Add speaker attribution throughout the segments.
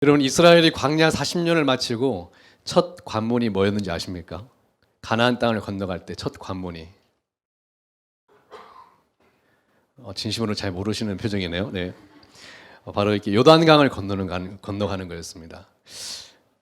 Speaker 1: 여러분, 이스라엘이 광야 40년을 마치고 첫 관문이 뭐였는지 아십니까? 가나안 땅을 건너갈 때 첫 관문이 진심으로 잘 모르시는 표정이네요. 네, 바로 이렇게 요단강을 건너가는 거였습니다.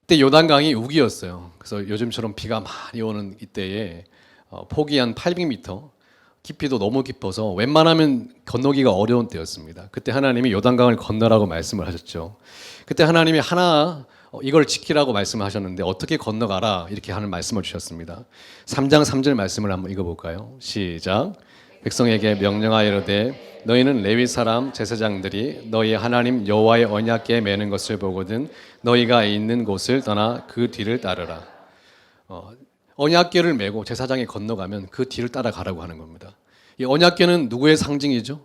Speaker 1: 그때 요단강이 우기였어요. 그래서 요즘처럼 비가 많이 오는 이때에 폭이 한 800m, 깊이도 너무 깊어서 웬만하면 건너기가 어려운 때였습니다. 그때 하나님이 요단강을 건너라고 말씀을 하셨죠. 그때 하나님이 이걸 지키라고 말씀하셨는데 어떻게 건너가라 이렇게 하는 말씀을 주셨습니다. 3장 3절 말씀을 한번 읽어볼까요? 시작. 백성에게 명령하여 이르되 너희는 레위 사람 제사장들이 너희 하나님 여호와의 언약궤에 매는 것을 보거든 너희가 있는 곳을 떠나 그 뒤를 따르라. 언약궤를 메고 제사장이 건너가면 그 뒤를 따라가라고 하는 겁니다. 이 언약궤는 누구의 상징이죠?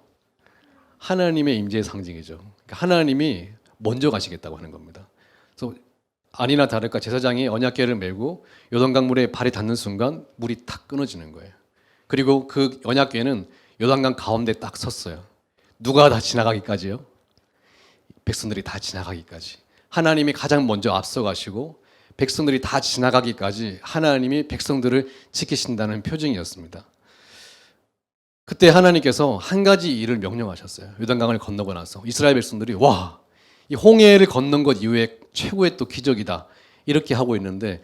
Speaker 1: 하나님의 임재의 상징이죠. 그러니까 하나님이 먼저 가시겠다고 하는 겁니다. 그래서 아니나 다를까 제사장이 언약궤를 메고 요단강 물에 발이 닿는 순간 물이 탁 끊어지는 거예요. 그리고 그 언약궤는 요단강 가운데 딱 섰어요. 누가 다 지나가기까지요? 백성들이 다 지나가기까지. 하나님이 가장 먼저 앞서가시고 백성들이 다 지나가기까지 하나님이 백성들을 지키신다는 표징이었습니다. 그때 하나님께서 한 가지 일을 명령하셨어요. 요단강을 건너고 나서 이스라엘 백성들이 와, 이 홍해를 건넌 것 이후에 최고의 또 기적이다 이렇게 하고 있는데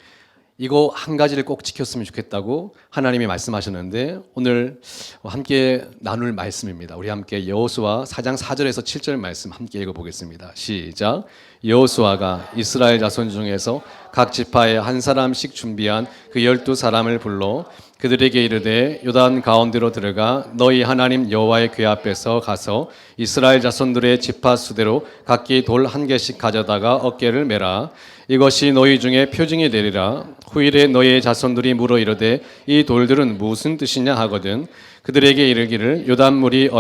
Speaker 1: 이거 한 가지를 꼭 지켰으면 좋겠다고 하나님이 말씀하셨는데 오늘 함께 나눌 말씀입니다. 우리 함께 여호수아 4장 4절에서 7절 말씀 함께 읽어보겠습니다. 시작. 여호수아가 이스라엘 자손 중에서 각 지파에 한 사람씩 준비한 그 12사람을 불러 그들에게 이르되 요단 가운데로 들어가 너희 하나님 여호와의 궤 앞에서 가서 이스라엘 자손들의 지파 수대로 각기 돌 한 개씩 가져다가 어깨를 매라. 이것이 너희 중에 표징이 되리라. 후일에 너희의 자손들이 물어 이르되 이 돌들은 무슨 뜻이냐 하거든 그들에게 이르기를 요단물이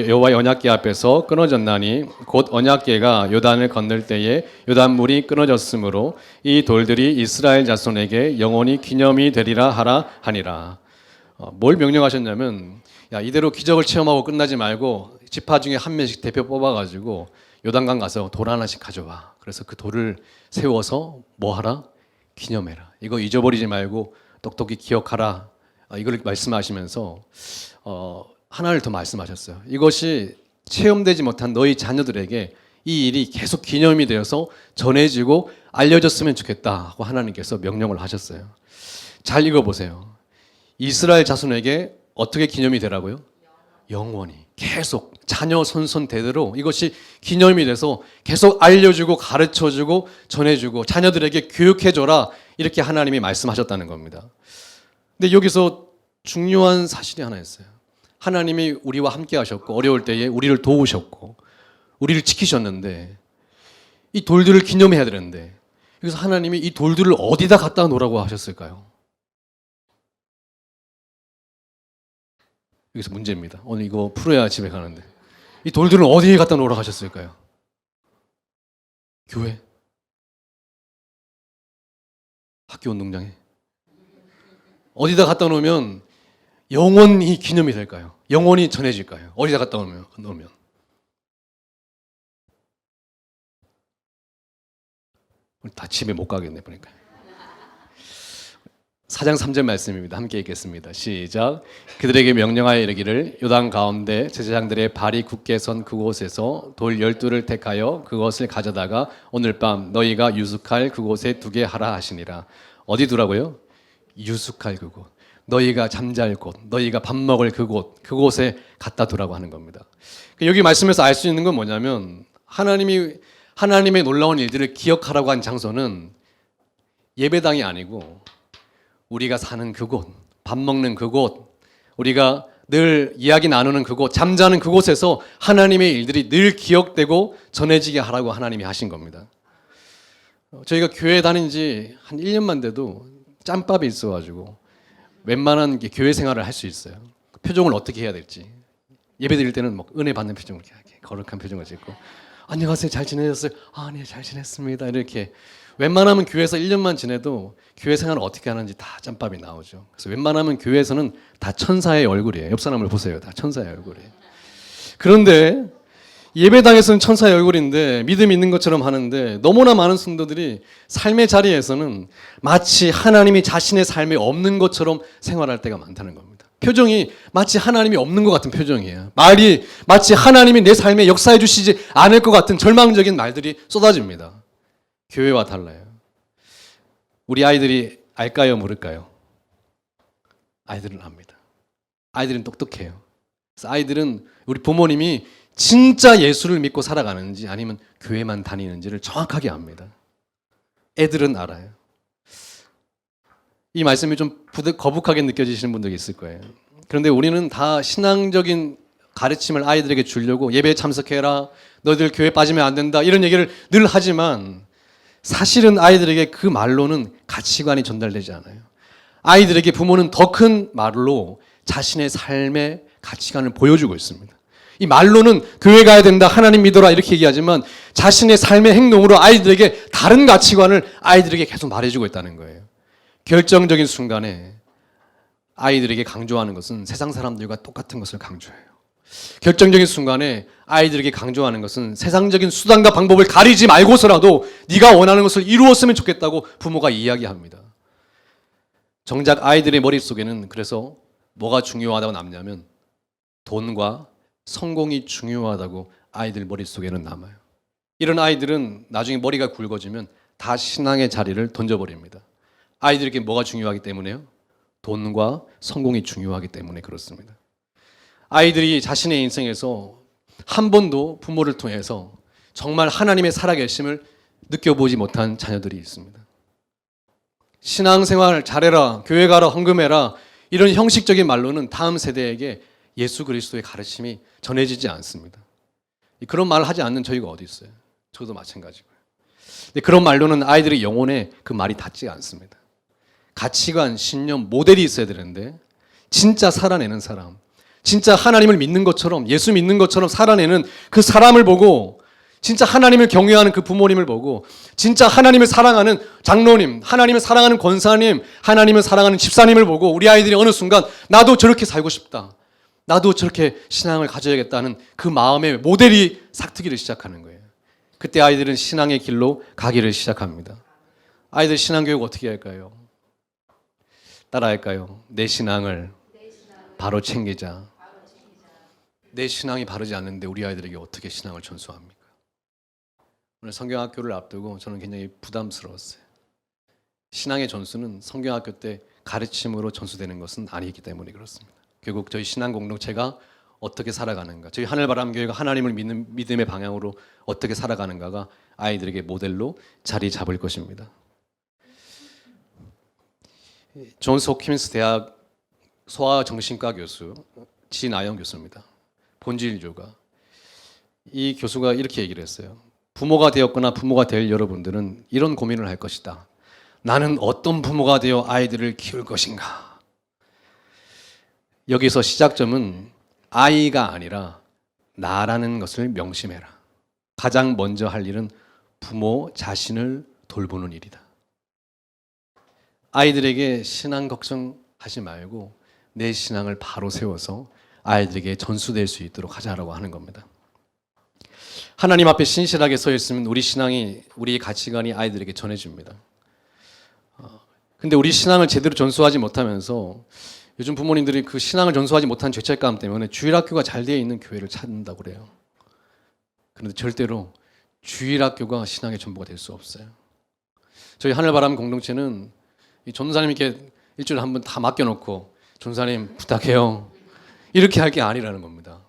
Speaker 1: 여호와의 언약궤 앞에서 끊어졌나니 곧 언약궤가 요단을 건널 때에 요단물이 끊어졌으므로 이 돌들이 이스라엘 자손에게 영원히 기념이 되리라 하라 하니라. 뭘 명령하셨냐면 야, 이대로 기적을 체험하고 끝나지 말고 지파 중에 한 명씩 대표 뽑아가지고 요단강 가서 돌 하나씩 가져와. 그래서 그 돌을 세워서 뭐 하라? 기념해라. 이거 잊어버리지 말고 똑똑히 기억하라. 이걸 말씀하시면서 하나를 더 말씀하셨어요. 이것이 체험되지 못한 너희 자녀들에게 이 일이 계속 기념이 되어서 전해지고 알려졌으면 좋겠다 하고 하나님께서 명령을 하셨어요. 잘 읽어보세요. 이스라엘 자손에게 어떻게 기념이 되라고요? 영원히 계속 자녀 손손 대대로 이것이 기념이 돼서 계속 알려주고 가르쳐주고 전해주고 자녀들에게 교육해줘라 이렇게 하나님이 말씀하셨다는 겁니다. 근데 여기서 중요한 사실이 하나 있어요. 하나님이 우리와 함께 하셨고 어려울 때에 우리를 도우셨고 우리를 지키셨는데 이 돌들을 기념해야 되는데 그래서 하나님이 이 돌들을 어디다 갖다 놓으라고 하셨을까요? 여기서 문제입니다. 오늘 이거 풀어야 집에 가는데 이 돌들은 어디에 갖다 놓으라고 하셨을까요? 교회? 학교 운동장에? 어디다 갖다 놓으면 영원히 기념이 될까요? 영원히 전해질까요? 어디다 갖다 놓으면? 다 집에 못 가겠네 보니까. 4장 3절 말씀입니다. 함께 읽겠습니다. 시작. 그들에게 명령하여 이르기를 요단 가운데 제사장들의 발이 굳게 선 그곳에서 돌 12를 택하여 그것을 가져다가 오늘 밤 너희가 유숙할 그곳에 두게 하라 하시니라. 어디 두라고요? 유숙할 그곳. 너희가 잠잘 곳, 너희가 밥 먹을 그곳에 갖다 두라고 하는 겁니다. 여기 말씀에서 알 수 있는 건 뭐냐면 하나님의 놀라운 일들을 기억하라고 한 장소는 예배당이 아니고 우리가 사는 그곳, 밥 먹는 그곳, 우리가 늘 이야기 나누는 그곳, 잠자는 그곳에서 하나님의 일들이 늘 기억되고 전해지게 하라고 하나님이 하신 겁니다. 저희가 교회 다닌 지 한 1년만 돼도 짬밥이 있어가지고 웬만한 교회 생활을 할 수 있어요. 표정을 어떻게 해야 될지. 예배 드릴 때는 막 은혜 받는 표정을 이렇게 거룩한 표정을 짓고 안녕하세요, 잘 지내셨어요? 아, 네, 잘 지냈습니다. 이렇게 웬만하면 교회에서 1년만 지내도 교회 생활을 어떻게 하는지 다 짬밥이 나오죠. 그래서 웬만하면 교회에서는 다 천사의 얼굴이에요. 옆 사람을 보세요. 다 천사의 얼굴이에요. 그런데 예배당에서는 천사의 얼굴인데 믿음이 있는 것처럼 하는데 너무나 많은 성도들이 삶의 자리에서는 마치 하나님이 자신의 삶에 없는 것처럼 생활할 때가 많다는 겁니다. 표정이 마치 하나님이 없는 것 같은 표정이에요. 말이 마치 하나님이 내 삶에 역사해 주시지 않을 것 같은 절망적인 말들이 쏟아집니다. 교회와 달라요. 우리 아이들이 알까요? 모를까요? 아이들은 압니다. 아이들은 똑똑해요. 그래서 아이들은 우리 부모님이 진짜 예수를 믿고 살아가는지 아니면 교회만 다니는지를 정확하게 압니다. 애들은 알아요. 이 말씀이 좀 거북하게 느껴지시는 분들이 있을 거예요. 그런데 우리는 다 신앙적인 가르침을 아이들에게 주려고 예배에 참석해라, 너희들 교회 빠지면 안 된다 이런 얘기를 늘 하지만 사실은 아이들에게 그 말로는 가치관이 전달되지 않아요. 아이들에게 부모는 더 큰 말로 자신의 삶의 가치관을 보여주고 있습니다. 이 말로는 교회 가야 된다, 하나님 믿어라 이렇게 얘기하지만 자신의 삶의 행동으로 아이들에게 다른 가치관을 아이들에게 계속 말해주고 있다는 거예요. 결정적인 순간에 아이들에게 강조하는 것은 세상 사람들과 똑같은 것을 강조해요. 결정적인 순간에 아이들에게 강조하는 것은 세상적인 수단과 방법을 가리지 말고서라도 네가 원하는 것을 이루었으면 좋겠다고 부모가 이야기합니다. 정작 아이들의 머릿속에는 그래서 뭐가 중요하다고 남냐면 돈과 성공이 중요하다고 아이들 머릿속에는 남아요. 이런 아이들은 나중에 머리가 굵어지면 다 신앙의 자리를 던져버립니다. 아이들에게 뭐가 중요하기 때문에요? 돈과 성공이 중요하기 때문에 그렇습니다. 아이들이 자신의 인생에서 한 번도 부모를 통해서 정말 하나님의 살아계심을 느껴보지 못한 자녀들이 있습니다. 신앙생활 잘해라, 교회 가라, 헌금해라 이런 형식적인 말로는 다음 세대에게 예수 그리스도의 가르침이 전해지지 않습니다. 그런 말을 하지 않는 저희가 어디 있어요? 저도 마찬가지고요. 근데 그런 말로는 아이들의 영혼에 그 말이 닿지 않습니다. 가치관, 신념, 모델이 있어야 되는데 진짜 살아내는 사람, 진짜 하나님을 믿는 것처럼 예수 믿는 것처럼 살아내는 그 사람을 보고 진짜 하나님을 경외하는 그 부모님을 보고 진짜 하나님을 사랑하는 장로님, 하나님을 사랑하는 권사님, 하나님을 사랑하는 집사님을 보고 우리 아이들이 어느 순간 나도 저렇게 살고 싶다. 나도 저렇게 신앙을 가져야겠다는 그 마음의 모델이 싹트기를 시작하는 거예요. 그때 아이들은 신앙의 길로 가기를 시작합니다. 아이들 신앙교육 어떻게 할까요? 따라할까요? 내 신앙을 바로 챙기자. 내 신앙이 바르지 않는데 우리 아이들에게 어떻게 신앙을 전수합니까? 오늘 성경학교를 앞두고 저는 굉장히 부담스러웠어요. 신앙의 전수는 성경학교 때 가르침으로 전수되는 것은 아니기 때문에 그렇습니다. 결국 저희 신앙 공동체가 어떻게 살아가는가, 저희 하늘바람교회가 하나님을 믿는 믿음의 방향으로 어떻게 살아가는가가 아이들에게 모델로 자리 잡을 것입니다. 존스 홉킨스 대학 소아정신과 교수 진아영 교수입니다. 본질교가 이 교수가 이렇게 얘기를 했어요. 부모가 되었거나 부모가 될 여러분들은 이런 고민을 할 것이다. 나는 어떤 부모가 되어 아이들을 키울 것인가? 여기서 시작점은 아이가 아니라 나라는 것을 명심해라. 가장 먼저 할 일은 부모 자신을 돌보는 일이다. 아이들에게 신앙 걱정하지 말고 내 신앙을 바로 세워서 아이들에게 전수될 수 있도록 하자라고 하는 겁니다. 하나님 앞에 신실하게 서 있으면 우리 신앙이, 우리의 가치관이 아이들에게 전해집니다. 근데 우리 신앙을 제대로 전수하지 못하면서 요즘 부모님들이 그 신앙을 전수하지 못한 죄책감 때문에 주일학교가 잘 되어 있는 교회를 찾는다고 그래요. 그런데 절대로 주일학교가 신앙의 전부가 될 수 없어요. 저희 하늘바람 공동체는 이 전도사님께 일주일에 한 번 다 맡겨놓고 전도사님 부탁해요 이렇게 할 게 아니라는 겁니다.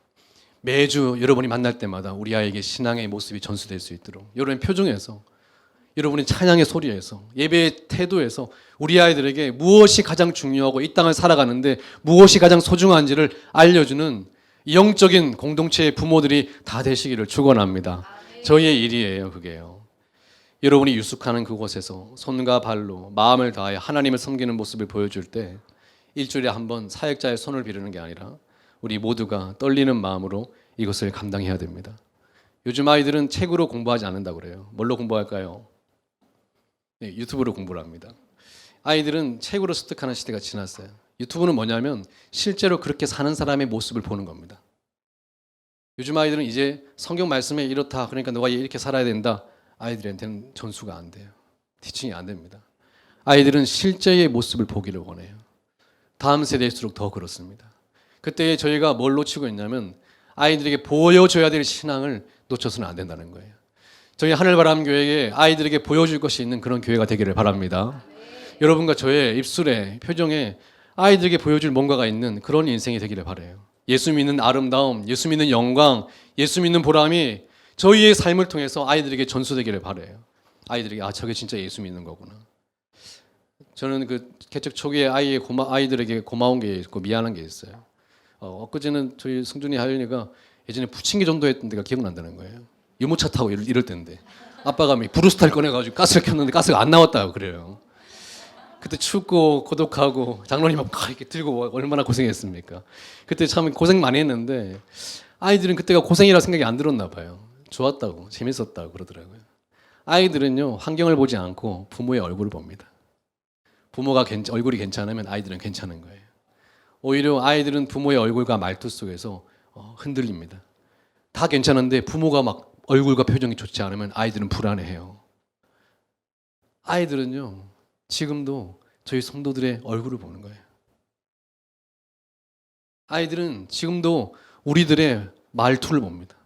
Speaker 1: 매주 여러분이 만날 때마다 우리 아이에게 신앙의 모습이 전수될 수 있도록 여러분의 표정에서, 여러분의 찬양의 소리에서, 예배의 태도에서 우리 아이들에게 무엇이 가장 중요하고 이 땅을 살아가는데 무엇이 가장 소중한지를 알려주는 영적인 공동체의 부모들이 다 되시기를 축원합니다. 저희의 일이에요, 그게요. 여러분이 유숙하는 그곳에서 손과 발로 마음을 다해 하나님을 섬기는 모습을 보여줄 때 일주일에 한 번 사역자의 손을 비르는 게 아니라 우리 모두가 떨리는 마음으로 이것을 감당해야 됩니다. 요즘 아이들은 책으로 공부하지 않는다고 그래요. 뭘로 공부할까요? 네, 유튜브로 공부를 합니다. 아이들은 책으로 습득하는 시대가 지났어요. 유튜브는 뭐냐면 실제로 그렇게 사는 사람의 모습을 보는 겁니다. 요즘 아이들은 이제 성경 말씀에 이렇다, 그러니까 너가 이렇게 살아야 된다, 아이들한테는 전수가 안 돼요. 티칭이 안 됩니다. 아이들은 실제의 모습을 보기를 원해요. 다음 세대일수록 더 그렇습니다. 그때 저희가 뭘 놓치고 있냐면 아이들에게 보여줘야 될 신앙을 놓쳐서는 안 된다는 거예요. 저희 하늘바람교회에 아이들에게 보여줄 것이 있는 그런 교회가 되기를 바랍니다. 여러분과 저의 입술에, 표정에 아이들에게 보여줄 뭔가가 있는 그런 인생이 되기를 바라요. 예수 믿는 아름다움, 예수 믿는 영광, 예수 믿는 보람이 저희의 삶을 통해서 아이들에게 전수되기를 바라요. 아이들에게 저게 진짜 예수 믿는 거구나. 저는 그 개척 초기에 아이들에게 고마운 게 있고 미안한 게 있어요. 엊그제는 저희 승준이 하윤이가 예전에 부침개 전도했던 데가 기억난다는 거예요. 유모차 타고 이럴 때인데 아빠가 브루스타를 꺼내가지고 가스를 켰는데 가스가 안 나왔다고 그래요. 그때 춥고 고독하고 장로님 막 이렇게 들고 얼마나 고생했습니까? 그때 참 고생 많이 했는데 아이들은 그때가 고생이라 생각이 안 들었나 봐요. 좋았다고, 재밌었다고 그러더라고요. 아이들은요, 환경을 보지 않고 부모의 얼굴을 봅니다. 부모가 얼굴이 괜찮으면 아이들은 괜찮은 거예요. 오히려 아이들은 부모의 얼굴과 말투 속에서 흔들립니다. 다 괜찮은데 부모가 막 얼굴과 표정이 좋지 않으면 아이들은 불안해해요. 아이들은요, 지금도 저희 성도들의 얼굴을 보는 거예요. 아이들은 지금도 우리들의 말투를 봅니다.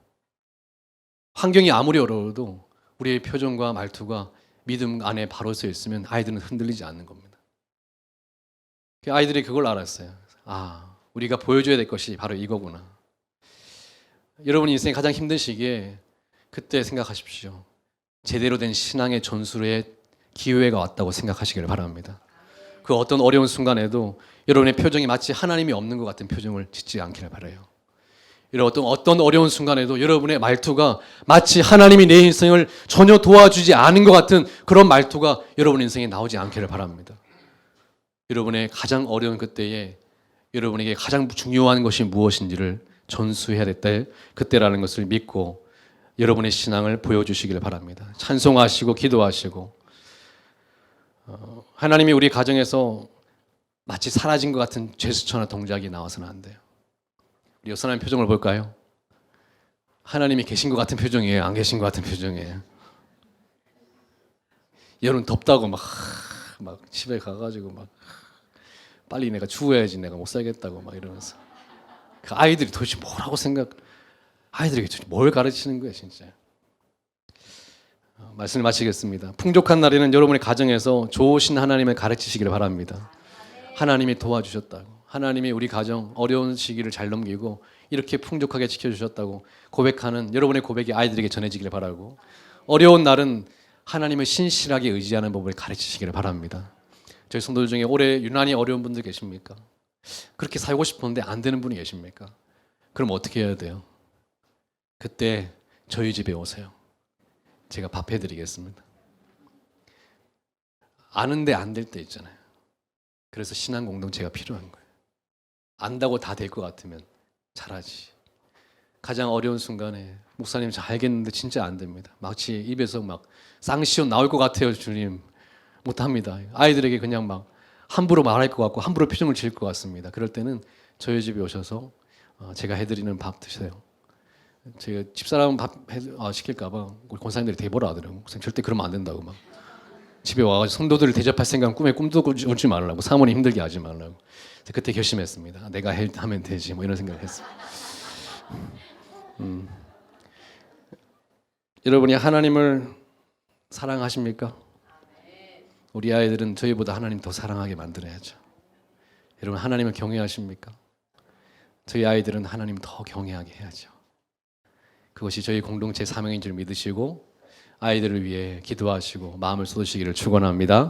Speaker 1: 환경이 아무리 어려워도 우리의 표정과 말투가 믿음 안에 바로 서 있으면 아이들은 흔들리지 않는 겁니다. 아이들이 그걸 알았어요. 우리가 보여줘야 될 것이 바로 이거구나. 여러분 인생 가장 힘든 시기에 그때 생각하십시오. 제대로 된 신앙의 전수의 기회가 왔다고 생각하시기를 바랍니다. 그 어떤 어려운 순간에도 여러분의 표정이 마치 하나님이 없는 것 같은 표정을 짓지 않기를 바라요. 이런 어떤 어려운 순간에도 여러분의 말투가 마치 하나님이 내 인생을 전혀 도와주지 않은 것 같은 그런 말투가 여러분 인생에 나오지 않기를 바랍니다. 여러분의 가장 어려운 그때에 여러분에게 가장 중요한 것이 무엇인지를 전수해야 될 때 그때라는 것을 믿고 여러분의 신앙을 보여주시기를 바랍니다. 찬송하시고 기도하시고 하나님이 우리 가정에서 마치 사라진 것 같은 제스처나 동작이 나와서는 안 돼요. 우리 옆 사람의 표정을 볼까요? 하나님이 계신 것 같은 표정이에요? 안 계신 것 같은 표정이에요? 여름 덥다고 막 집에 가가지고 빨리 내가 죽어야지 내가 못 살겠다고 이러면서 그 아이들이 도대체 뭐라고 아이들에게 도대체 뭘 가르치는 거예요 진짜. 말씀을 마치겠습니다. 풍족한 날에는 여러분의 가정에서 좋으신 하나님을 가르치시기를 바랍니다. 하나님이 도와주셨다고, 하나님이 우리 가정 어려운 시기를 잘 넘기고 이렇게 풍족하게 지켜주셨다고 고백하는 여러분의 고백이 아이들에게 전해지기를 바라고, 어려운 날은 하나님을 신실하게 의지하는 법을 가르치시기를 바랍니다. 저희 성도들 중에 올해 유난히 어려운 분들 계십니까? 그렇게 살고 싶었는데 안 되는 분이 계십니까? 그럼 어떻게 해야 돼요? 그때 저희 집에 오세요. 제가 밥 해드리겠습니다. 아는데 안 될 때 있잖아요. 그래서 신앙 공동체가 필요한 거예요. 안다고 다 될 것 같으면 잘하지. 가장 어려운 순간에 목사님 잘 알겠는데 진짜 안 됩니다. 마치 입에서 쌍시온 나올 것 같아요. 주님 못합니다. 아이들에게 그냥 함부로 말할 것 같고 함부로 표정을 지을 것 같습니다. 그럴 때는 저희 집에 오셔서 제가 해드리는 밥 드세요. 제가 집사람 밥 시킬까봐 우리 권사님들이 되게 뭐라 하더라고요. 절대 그러면 안 된다고 집에 와가지고 성도들을 대접할 생각은 꿈도 꾸지 말라고, 사모님 힘들게 하지 말라고. 그때 결심했습니다. 내가 하면 되지 이런 생각을 했어요. 여러분이 하나님을 사랑하십니까? 우리 아이들은 저희보다 하나님 더 사랑하게 만들어야죠. 여러분 하나님을 경외하십니까? 저희 아이들은 하나님 더 경외하게 해야죠. 그것이 저희 공동체 사명인 줄 믿으시고 아이들을 위해 기도하시고 마음을 쏟으시기를 축원합니다.